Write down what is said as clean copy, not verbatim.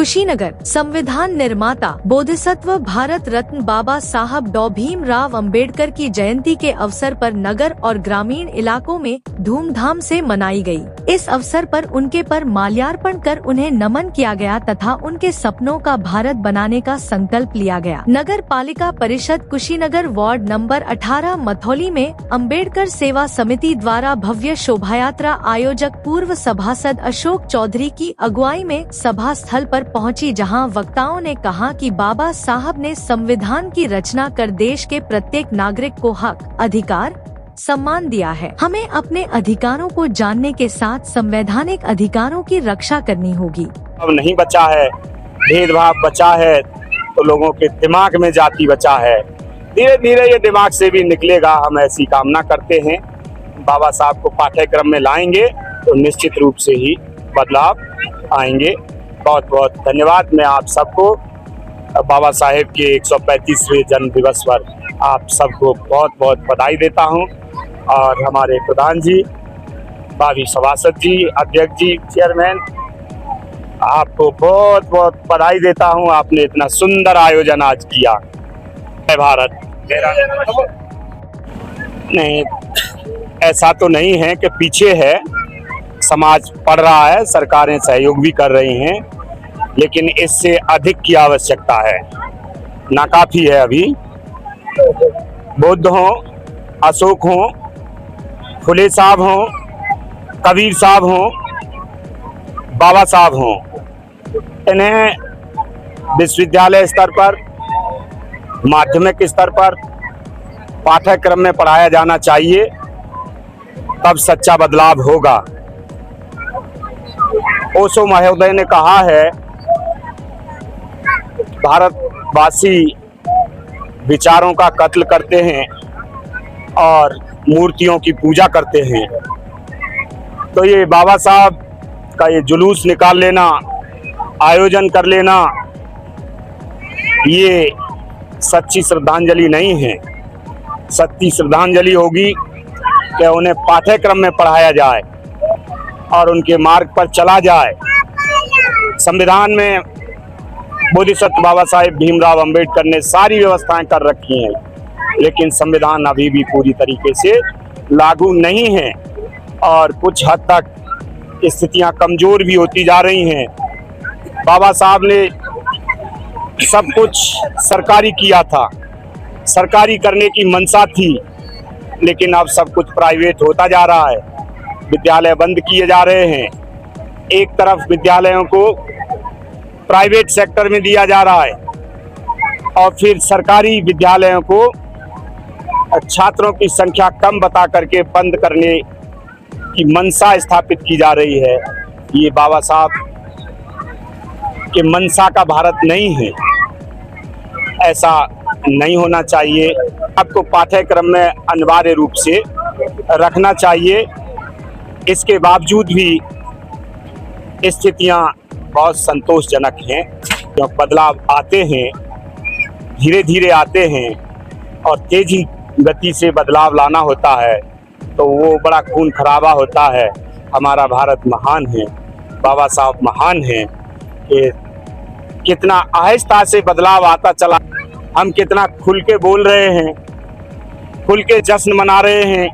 कुशीनगर। संविधान निर्माता बोधिसत्व भारत रत्न बाबा साहब डॉ भीमराव अंबेडकर की जयंती के अवसर पर नगर और ग्रामीण इलाकों में धूमधाम से मनाई गई। इस अवसर पर उनके पर माल्यार्पण कर उन्हें नमन किया गया तथा उनके सपनों का भारत बनाने का संकल्प लिया गया। नगर पालिका परिषद कुशीनगर वार्ड नंबर 18 मथौली में अंबेडकर सेवा समिति द्वारा भव्य शोभायात्रा आयोजक पूर्व सभासद अशोक चौधरी की अगुवाई में सभा स्थल पर पहुंची, जहां वक्ताओं ने कहा कि बाबा साहब ने संविधान की रचना कर देश के प्रत्येक नागरिक को हक, अधिकार, सम्मान दिया है। हमें अपने अधिकारों को जानने के साथ संवैधानिक अधिकारों की रक्षा करनी होगी। अब नहीं बचा है, भेदभाव बचा है, तो लोगों के दिमाग में जाति बचा है। धीरे धीरे ये दिमाग से भी निकलेगा, हम ऐसी कामना करते हैं। बाबा साहब को पाठ्यक्रम में लाएंगे तो निश्चित रूप से ही बदलाव आएंगे। बहुत बहुत धन्यवाद। मैं आप सबको बाबा साहेब के 135वें जन्म दिवस पर आप सबको बहुत बहुत बधाई देता हूं। और हमारे प्रधान जी, भावी सभासद जी, अध्यक्ष जी, चेयरमैन, आपको बहुत बहुत बधाई देता हूं। आपने इतना सुंदर आयोजन आज किया। जय भारत। नहीं, ऐसा तो नहीं है कि पीछे है, समाज पढ़ रहा है, सरकारें सहयोग भी कर रही हैं, लेकिन इससे अधिक की आवश्यकता है। नाकाफी है अभी। बुद्ध हो, अशोक हो, फुले साहब हो, कबीर साहब हो, बाबा साहब हो, इन्हें विश्वविद्यालय स्तर पर, माध्यमिक स्तर पर पाठ्यक्रम में पढ़ाया जाना चाहिए, तब सच्चा बदलाव होगा। ओशो महोदय ने कहा है, भारतवासी विचारों का कत्ल करते हैं और मूर्तियों की पूजा करते हैं। तो ये बाबा साहब का ये जुलूस निकाल लेना, आयोजन कर लेना, ये सच्ची श्रद्धांजलि नहीं है। सच्ची श्रद्धांजलि होगी कि उन्हें पाठ्यक्रम में पढ़ाया जाए और उनके मार्ग पर चला जाए। संविधान में बोधिसत्व बाबा साहेब भीमराव अंबेडकर ने सारी व्यवस्थाएं कर रखी हैं, लेकिन संविधान अभी भी पूरी तरीके से लागू नहीं है और कुछ हद तक स्थितियां कमजोर भी होती जा रही हैं। बाबा साहब ने सब कुछ सरकारी किया था, सरकारी करने की मंशा थी, लेकिन अब सब कुछ प्राइवेट होता जा रहा है। विद्यालय बंद किए जा रहे हैं। एक तरफ विद्यालयों को प्राइवेट सेक्टर में दिया जा रहा है और फिर सरकारी विद्यालयों को छात्रों की संख्या कम बता करके बंद करने की मंशा स्थापित की जा रही है। ये बाबा साहब के मंशा का भारत नहीं है, ऐसा नहीं होना चाहिए। आपको पाठ्यक्रम में अनिवार्य रूप से रखना चाहिए। इसके बावजूद भी स्थितियां बहुत संतोषजनक हैं। जब बदलाव आते हैं, धीरे धीरे आते हैं और तेजी गति से बदलाव लाना होता है, तो वो बड़ा खून खराबा होता है। हमारा भारत महान है, बाबा साहब महान हैं कि कितना आहिस्ता से बदलाव आता चला। हम कितना खुल के बोल रहे हैं, खुल के जश्न मना रहे हैं।